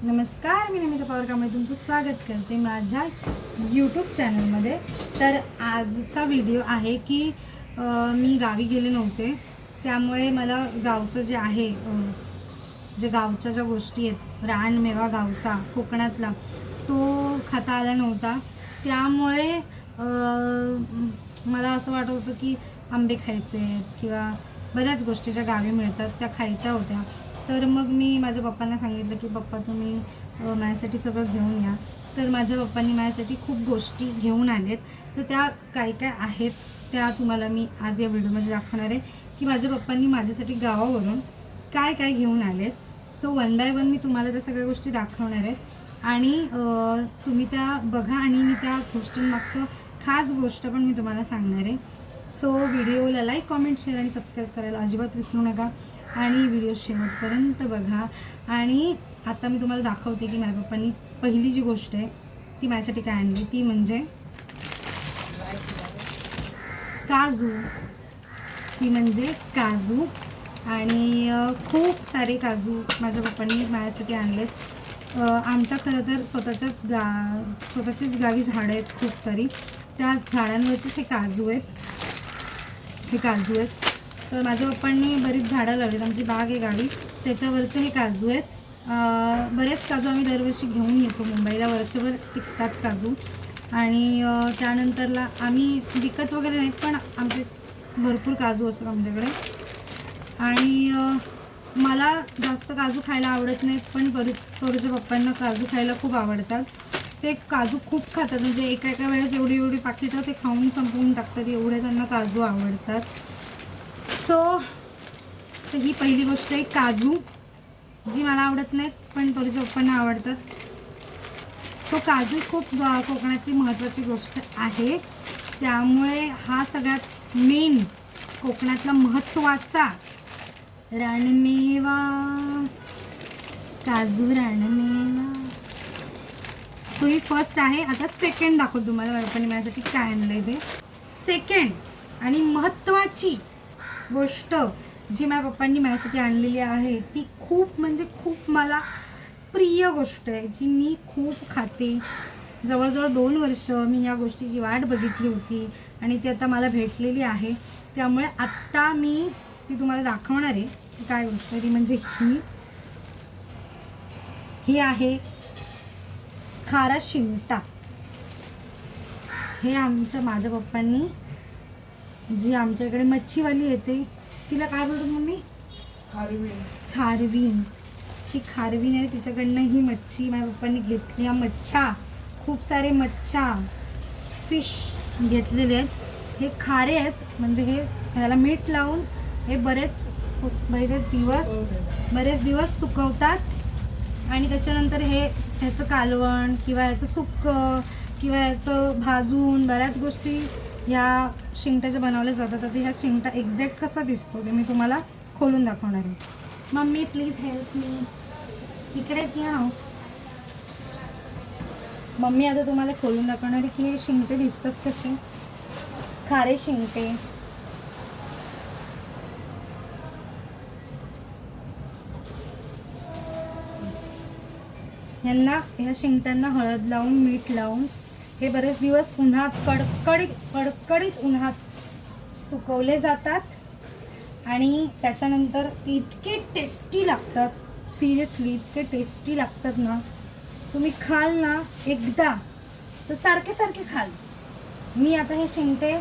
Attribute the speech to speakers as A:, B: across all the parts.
A: नमस्कार, मी नमिता पवारकांबळे तुमचं स्वागत करते माझ्या यूट्यूब चॅनलमध्ये. तर आजचा व्हिडिओ आहे की मी गावी गेले नव्हते, त्यामुळे मला गावचं जे आहे जे गावच्या ज्या गोष्टी आहेत, रानमेवा गावचा कोकणातला तो खाता आला नव्हता. त्यामुळे मला असं वाटत होतं की आंबे खायचे किंवा बऱ्याच गोष्टी ज्या गावी मिळतात त्या खायच्या होत्या. तर मग मी माझ्या पप्पांना सांगितलं की पप्पा तुम्ही माझ्यासाठी सगळं घेऊन या. तर माझ्या पप्पांनी माझ्यासाठी खूप गोष्टी घेऊन आलेत. तर त्या काय काय आहेत त्या तुम्हाला मी आज या व्हिडिओमध्ये दाखवणार आहे की माझ्या पप्पांनी माझ्यासाठी गावावरून काय काय घेऊन आलेत. सो वन बाय वन मी तुम्हाला त्या सगळ्या गोष्टी दाखवणार आहेत आणि तुम्ही त्या बघा आणि मी त्या गोष्टींमागचं खास गोष्ट पण मी तुम्हाला सांगणार आहे. सो व्हिडिओला लाईक, कॉमेंट, शेअर आणि सबस्क्राईब करायला अजिबात विसरू नका आणि व्हिडिओ शेवटपर्यंत बघा. आणि आता मी तुम्हाला दाखवते की माझ्या पप्पांनी पहिली जी गोष्ट आहे ती माझ्यासाठी काय आणली, ती म्हणजे काजू. ती म्हणजे काजू आणि खूप सारे काजू माझ्या पप्पांनी माझ्यासाठी आणलेत. आमच्या खरं तर स्वतःचीच गावी झाडं आहेत खूप सारी. त्या झाडांवरचेच हे काजू आहेत. तर माझ्या पप्पांनी बरीच झाडं लावलीत. आमची बाग आहे गावी, त्याच्यावरचे हे काजू आहेत. बरेच काजू आम्ही दरवर्षी घेऊन येतो मुंबईला, वर्षभर टिकतात काजू. आणि त्यानंतरला आम्ही विकत वगैरे नाहीत, पण आमचे भरपूर काजू असतात आमच्याकडे. आणि मला जास्त काजू खायला आवडत नाहीत, पण परूच्या पप्पांना काजू खायला खूप आवडतात. ते काजू खूप खातात, म्हणजे एका वेळेस एवढी पाकिटं ते खाऊन संपवून टाकतात, एवढे त्यांना काजू आवडतात. सो तर ही पहिली गोष्ट आहे काजू, जी मला आवडत नाहीत पण परूच्या पप्पांना आवडतात. सो काजू खूप कोकणातली महत्त्वाची गोष्ट आहे. त्यामुळे हा सगळ्यात मेन कोकणातला महत्त्वाचा रानमेवा काजू, रानमेवा. सो ही फर्स्ट आहे. आता सेकंड दाखवतो तुम्हाला माझ्या पप्पांनी माझ्यासाठी काय आणलं आहे ते. सेकंड आणि महत्त्वाची गोष्ट जी माझ्या पप्पांनी माझ्यासाठी आणलेली आहे ती खूप म्हणजे खूप मला प्रिय गोष्ट आहे, जी मी खूप खाते. जवळजवळ 2 वर्ष मी या गोष्टीची वाट बघितली होती आणि ती आता मला भेटलेली आहे. त्यामुळे आत्ता मी ती तुम्हाला दाखवणार आहे. काय गोष्ट आहे ती म्हणजे ही आहे खारा शिंगटा. हे माझ्या पप्पांनी, जी आमच्या इकडे मच्छीवाली येते तिला काय बोलतो मम्मी? खारवीन. ही खारवीन आहे, तिच्याकडनं ही मच्छी माझ्या पप्पांनी घेतली. या मच्छा, खूप सारे फिश घेतलेले आहेत. हे खारे आहेत, म्हणजे ह्याला मीठ लावून हे बरेच दिवस सुकवतात आणि त्याच्यानंतर ह्याचं कालवण किंवा ह्याचं सुक्कं किंवा ह्याचं भाजून बऱ्याच गोष्टी ह्या शिंगट्याच्या बनवल्या जातात. आता ह्या शिंगटा एक्झॅक्ट कसा दिसतो ते मी तुम्हाला खोलून दाखवणार आहे. Mummy please help me. इकडेच या. मम्मी आता तुम्हाला खोलून दाखवणार आहे की हे शिंगटे दिसतात कसे, खारे शिंगटे. ह्या शिंगट्यांना हळद लावून, मीठ लावून हे बरेच दिवस उन्हात कडकडीत उन्हात सुकवले जातात आणि त्याच्यानंतर इतके टेस्टी लागतात. सिरियसली इतके टेस्टी लागतात ना, तुम्ही खाल ना एकदा तर सारखे खाल. मी आता हे शिंगटे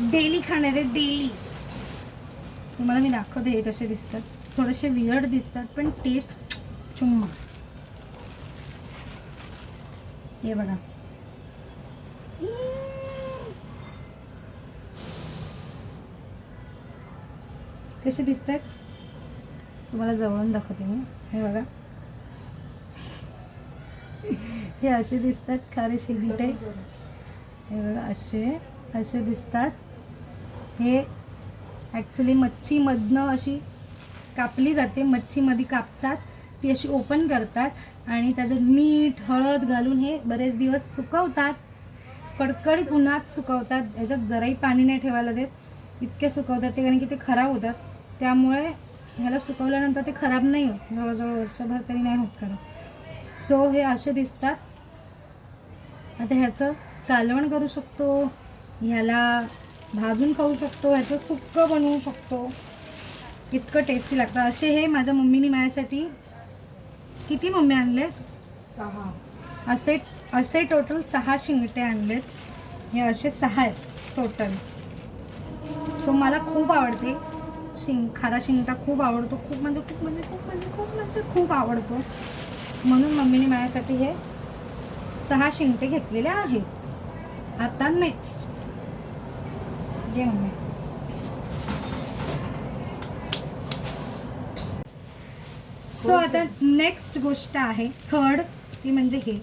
A: डेली खाणार आहे, डेली. तुम्हाला मी दाखवते हे कसे दिसतात. थोडेसे वियर्ड दिसतात पण टेस्ट चुम्मा. हे बघा, कसे दिसतात तुम्हाला जवळून दाखवते मी. हे बघा, हे असे दिसतात खारे शिंगटे. हे बघा, असे दिसतात. हे ॲक्च्युली मच्छीमधनं अशी कापली जाते, मच्छीमध्ये कापतात, ती अशी ओपन करतात आणि त्याच्यात मीठ हळद घालून हे बरेच दिवस सुकवतात. कडकडीत उन्हात सुकवतात. याच्यात जराही पाणी नाही ठेवायला देत, इतके सुकवतात ते, कारण की ते खराब होतात. त्यामुळे ह्याला सुकवल्यानंतर ते खराब नाही होत, जवळजवळ वर्षभर तरी नाही होत खराब. सो हे असे दिसतात. आता ह्याचं कालवण करू शकतो, ह्याला भाजून खाऊ शकतो, ह्याचं सुक्कं बनवू शकतो. इतकं टेस्टी लागतं. असे हे माझ्या मम्मीने माझ्यासाठी किती मम्मी आणलेस?
B: 6.
A: असे टोटल 6 शिंगटे आणलेत. हे असे 6 आहेत टोटल. सो मला खूप आवडते खारा शिंगटा, खूप आवडतो. खूप आवडतो. म्हणून मम्मीने माझ्यासाठी हे 6 शिंगटे घेतलेले आहेत. आता नेक्स्ट घे मम्मी. सो आता नेक्स्ट गोष्ट आहे थर्ड, ती म्हणजे हे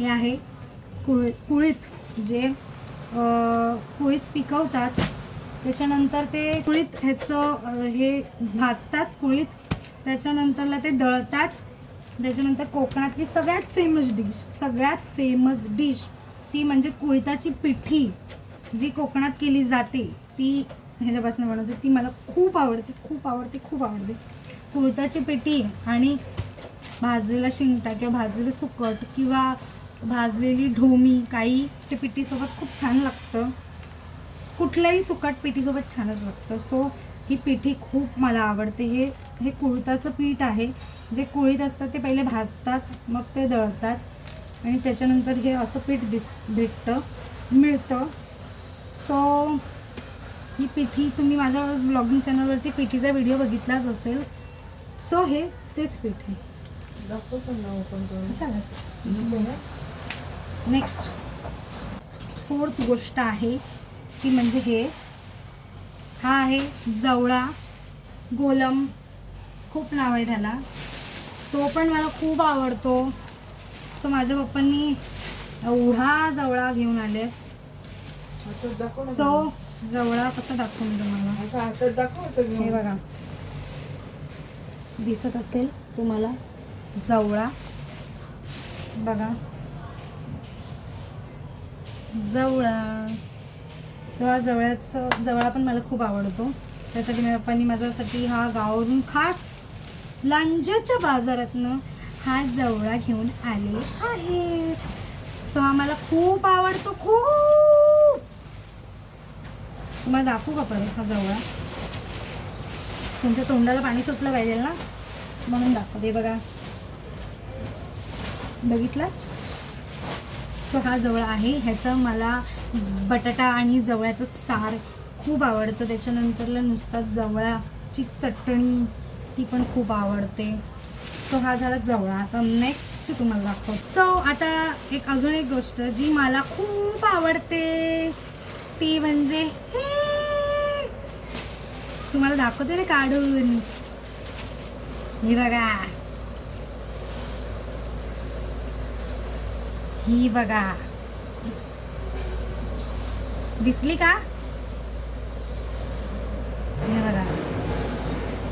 A: आहे कुळीत. जे कुळीत पिकवतात, त्याच्यानंतर ते कुळीत ह्याचं हे भाजतात कुळीत, त्याच्यानंतरला ते दळतात. त्याच्यानंतर कोकणातली सगळ्यात फेमस डिश ती म्हणजे कुळीताची पिठी, जी कोकणात केली जाते ती ह्याच्यापासून बनवते. ती मला खूप आवडते. कुळीताची पिठी आणि भाजलेला शिंगटा किंवा भाजलेलं सुकट किंवा भाजलेली ढोमी काही ते पिठीसोबत खूप छान लागतं. कुठल्याही सुकट पिठीसोबत छानच लागतं. सो ही पिठी खूप मला आवडते. हे कुळीताचं पीठ आहे. जे कुळीत असतात ते पहिले भाजतात, मग ते दळतात आणि त्याच्यानंतर हे असं पीठ मिळतं. सो ही पिठी तुम्ही माझ्या ब्लॉगिंग चॅनलवरती पिठीचा व्हिडिओ बघितलाच असेल. सो हे तेच पीठ आहे. नेक्स्ट फोर्थ गोष्ट आहे ती म्हणजे हा आहे जवळा. गोलम खूप नाव आहे त्याला. तो पण मला खूप आवडतो. तो माझ्या पप्पांनी एवढा जवळा घेऊन आले. सो जवळा कसा दाखवू मी तुम्हाला, हे बघा दिसत असेल तुम्हाला जवळा, बघा जवळा. सो हा जवळा पण मला खूप आवडतो. त्यासाठी माझ्या पप्पांनी माझ्यासाठी हा गावावरून खास लांजाच्या बाजारातनं हा जवळा घेऊन आले आहेत. सो हा मला खूप आवडतो. खूप. तुम्हाला दाखवू का परत हा जवळा? तुमच्या तोंडाला पाणी सुटलं पाहिजे ना, म्हणून दाखवते. बघा, बघितलं? सो हा जवळा आहे. ह्याचं मला बटाटा आणि जवळ्याचं सार खूप आवडतं. त्याच्यानंतरला नुसता जवळाची चटणी ती पण खूप आवडते. सो हा झाला जवळा. आता नेक्स्ट तुम्हाला दाखव. सो आता अजून एक गोष्ट जी मला खूप आवडते ती म्हणजे हे तुम्हाला दाखवते रे काढून. ही बघा, ही बघा, दिसली का? हे बघा,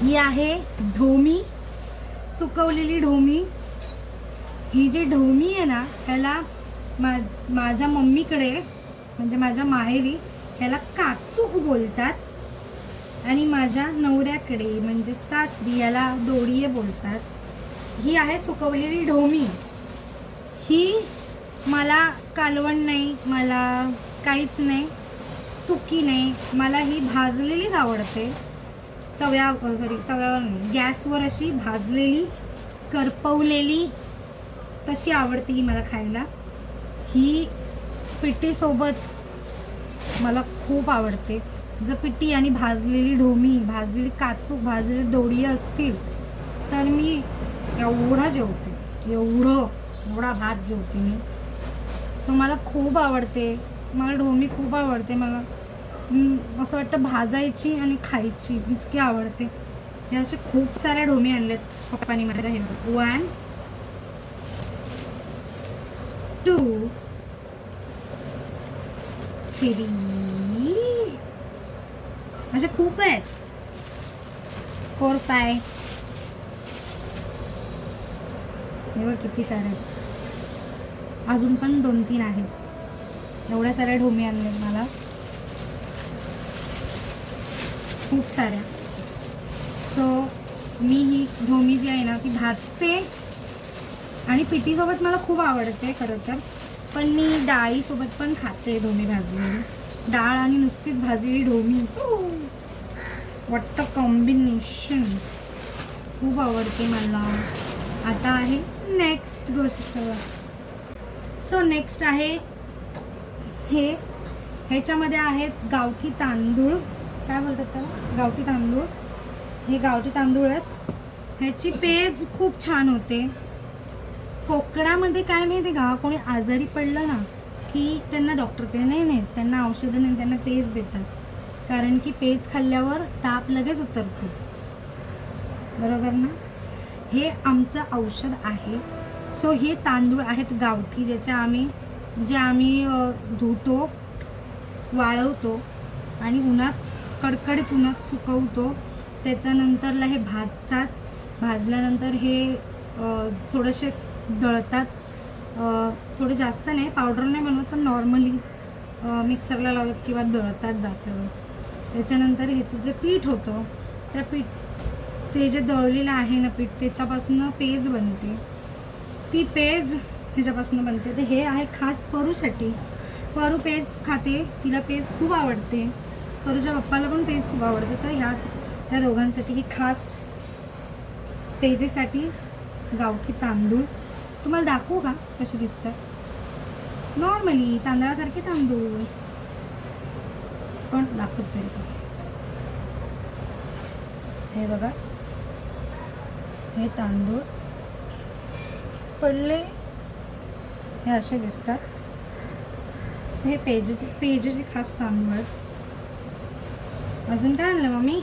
A: ही आहे ढोमी, सुकवलेली ढोमी. ही जी ढोमी आहे ना, ह्याला माझ्या मम्मीकडे म्हणजे माझ्या माहेरी ह्याला काचूक बोलतात आणि माझ्या नवऱ्याकडे म्हणजे सासरी याला दोडिये बोलतात. ही आहे सुकवलेली ढोमी. ही मला कालवण नाही, मला काहीच नाही, सुकी नाही, मला ही भाजलेलीच आवडते. तव्यावर नाही, गॅसवर अशी भाजलेली करपवलेली तशी आवडते ही मला खायला. ही पिठीसोबत मला खूप आवडते. जर पिठी आणि भाजलेली ढोमी, भाजलेली काचूक, भाजलेली दोडी असतील तर मी एवढा जेवते, एवढा भात जेवते मी. सो मला खूप आवडते. मला ढोमी खूप आवडते. मला असं वाटतं भाजायची आणि खायची, इतकी आवडते. हे असे खूप साऱ्या ढोमी आणलेत पप्पानी माझ्या. हे 1 2 3 असे खूप आहेत. 4 5 हे बघ किती सारे आहेत. अजून पण 2-3 आहेत. एवढ्या साऱ्या ढोमी आणल्या मला, खूप साऱ्या. सो मी ही ढोमी जी आहे ना ती भाजते आणि पिठीसोबत मला खूप आवडते खरं तर, पण मी डाळीसोबत पण खाते ढोमी भाजलेली. डाळ आणि नुसतीच भाजलेली ढोमी, व्हॉट अ कॉम्बिनेशन, खूप आवडते मला. आता आहे नेक्स्ट गोष्ट. सो नेक्स्ट आहे हे, ह्याच्यामध्ये आहेत गावठी तांदूळ, काय बोलतात त्याला, गावठी तांदूळ. हे गावठी तांदूळ आहेत, ह्याची पेज खूप छान होते. कोकणामध्ये काय माहिती का, कोणी आजारी पडलं ना की त्यांना डॉक्टरकडे नाही नेत, त्यांना औषधं नाही, त्यांना पेज देतात. कारण की पेज खाल्ल्यावर ताप लगेच उतरतो, बरोबर ना. हे आमचं औषध आहे. सो हे तांदूळ आहेत गावठी, जे आम्ही धुतो, वाळवतो आणि उन्हात, कडकडीत उन्हात सुकवतो. त्याच्यानंतरला हे भाजतात. भाजल्यानंतर हे थोडेसे दळतात, थोडे जास्त नाही, पावडर नाही बनवत, पण नॉर्मली मिक्सरला लावतात किंवा दळतात जात्यावर. त्याच्यानंतर ह्याचं जे पीठ होतं, त्या ते जे दळलेलं आहे ना पीठ, त्याच्यापासून पेज बनते. ती पेज ह्याच्यापासून बनते. तर हे आहे खास परूसाठी. परू पेज खाते, तिला पेज खूप आवडते, परूच्या पप्पाला पण पेज खूप आवडते. तर त्या दोघांसाठी ही खास पेजेसाठी गावठी तांदूळ. तुम्हाला दाखवू का कसे दिसतात? नॉर्मली तांदळासारखे तांदूळ, पण दाखवत तरी का. हे बघा, हे तांदूळ पडले, हे असे दिसतात. सो हे पेजेचे खास तांदूळ आहेत. अजून काय आणलं मम्मी?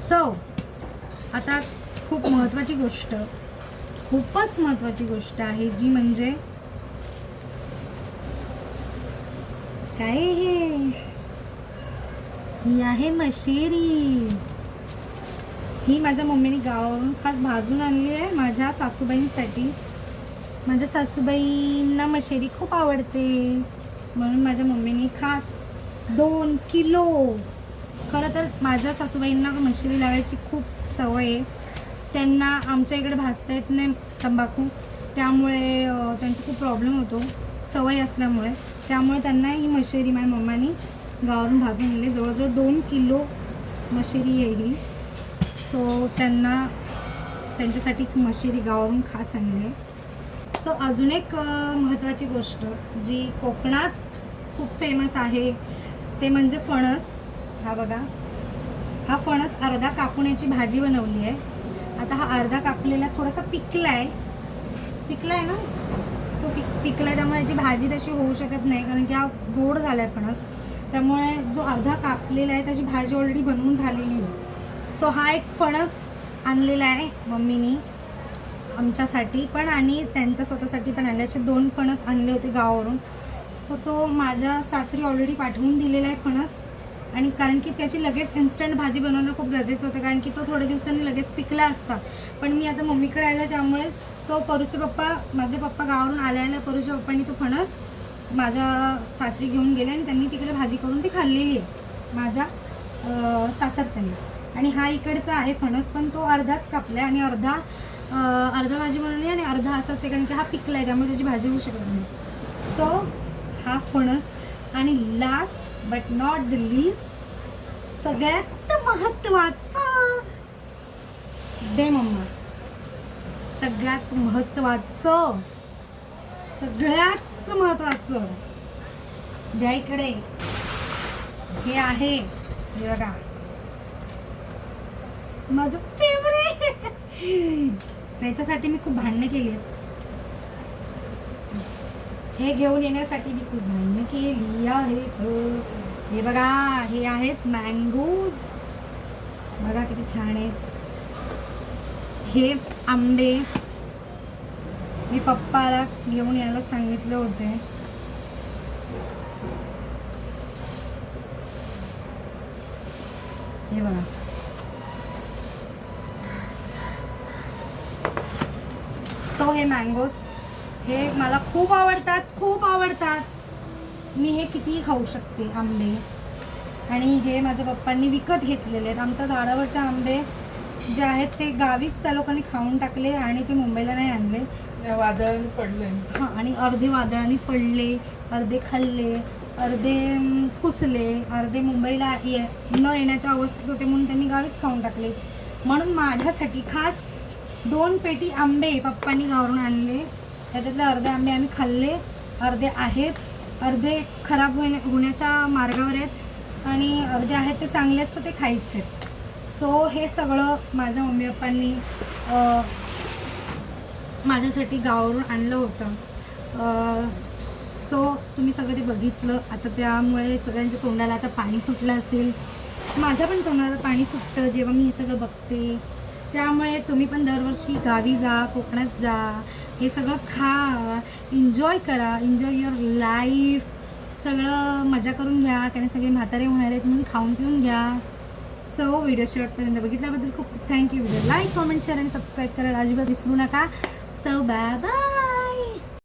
A: सो आता खूप महत्त्वाची गोष्ट, खूपच महत्त्वाची गोष्ट आहे, जी म्हणजे काय, ही आहे मशेरी. ही माझ्या मम्मीने गावावरून खास भाजून आणली आहे माझ्या सासूबाईंसाठी. माझ्या सासूबाईंना मशेरी खूप आवडते, म्हणून माझ्या मम्मीने खास 2 किलो. खरं तर माझ्या सासूबाईंना मशेरी लावायची खूप सवय आहे. त्यांना आमच्या इकडे भाजता येत नाही तंबाखू, त्यामुळे त्यांचा खूप प्रॉब्लेम होतो सवय असल्यामुळे. त्यामुळे त्यांना ही मशेरी माझ्या मम्मानी गावावरून भाजून आणली. जवळजवळ 2 किलो मशेरी आहे ही. सो त्यांच्यासाठी मशेरी गावावरून खास आणली आहे. सो अजून एक महत्त्वाची गोष्ट जी कोकणात खूप फेमस आहे ते म्हणजे फणस. हा बघा, हा फणस अर्धा कापून याची भाजी बनवली आहे. आता हा अर्धा कापलेला थोडासा पिकला आहे ना, सो पिकला, त्यामुळे याची भाजी तशी होऊ शकत नाही, कारण की हा गोड झाला आहे फणस. त्यामुळे जो अर्धा कापलेला आहे त्याची भाजी ऑलरेडी बनवून झालेली आहे. सो हा एक फणस आणलेला आहे मम्मीनी आमच्यासाठी पण, आणि त्यांच्या स्वतःसाठी पण आणले. असे 2 फणस आणले होते गावावरून. सो तो माझ्या सासरी ऑलरेडी पाठवून दिलेला आहे फणस. आणि कारण की त्याची लगेच इन्स्टंट भाजी बनवणं खूप गरजेचं होतं, कारण की तो थोड्या दिवसांनी लगेच पिकला असता. पण मी आता मम्मीकडे आला, त्यामुळे तो माझे पप्पा गावावरून आल्याला परूच्या पप्पांनी तो फणस माझ्या सासरी घेऊन गेले आणि त्यांनी तिकडे भाजी करून ती खाल्लेली आहे माझ्या सासरच्यानी. आणि हा इकडचा आहे फणस, पण तो अर्धाच कापला आणि अर्धा भाजी बनवली आणि अर्धा असाच आहे, कारण की हा पिकला आहे, त्यामुळे त्याची भाजी होऊ शकत नाही. सो हा फणस. आणि last but not the least, सगळ्यात महत्त्वाचं दे मम्मा, सगळ्यात महत्त्वाचं द्या इकडे. हे आहे, हे बघा, माझं फेवरेट. त्याच्यासाठी मी खूप भांडणं केली आहेत. हे घेऊन येण्यासाठी मी खूप भांडणं केली आहेत. हे बघा, हे आहेत मँगोज. बघा किती छान आहे. हे आंबे मी पप्पाला घेऊन यायला सांगितले होते. हे बघा, सो हे मँगोज, हे मला खूप आवडतात. मी हे कितीही खाऊ शकते आंबे. आणि हे माझ्या पप्पांनी विकत घेतलेले आहेत. आमच्या झाडावरचे आंबे जे आहेत ते गावीच त्या लोकांनी खाऊन टाकले आणि ते मुंबईला नाही आणले.
B: वादळाने पडले.
A: हां, आणि अर्धे वादळाने पडले, अर्धे खाल्ले, अर्धे कुसले, अर्धे मुंबईला न येण्याच्या अवस्थेत होते म्हणून त्यांनी गावीच खाऊन टाकले. म्हणून माझ्यासाठी खास 2 पेटी आंबे पप्पांनी गावावरून आणले. त्याच्यातले अर्धे आंबे आम्ही खाल्ले, अर्धे आहेत, अर्धे खराब होण्याच्या मार्गावर आहेत आणि अर्धे आहेत ते चांगलेच, ते खायचे. सो हे सगळं माझ्या मम्मी पप्पांनी माझ्यासाठी गावावरून आणलं होतं. सो तुम्ही सगळं ते बघितलं. आता त्यामुळे सगळ्यांच्या तोंडाला आता पाणी सुटलं असेल. माझ्या पण तोंडाला पाणी सुटतं जेव्हा मी हे सगळं बघते. त्यामुळे तुम्ही पण दरवर्षी गावी जा, कोकणात जा, हे सगळं खा, एन्जॉय करा, एन्जॉय युअर लाईफ. सगळं मजा करून घ्या, कारण सगळे म्हातारे होणार आहेत म्हणून खाऊन पिऊन घ्या. सो व्हिडिओ शेवटपर्यंत बघितल्याबद्दल खूप thank you. Video like, comment, share आणि सबस्क्राईब करायला अजिबात विसरू नका. So bye bye.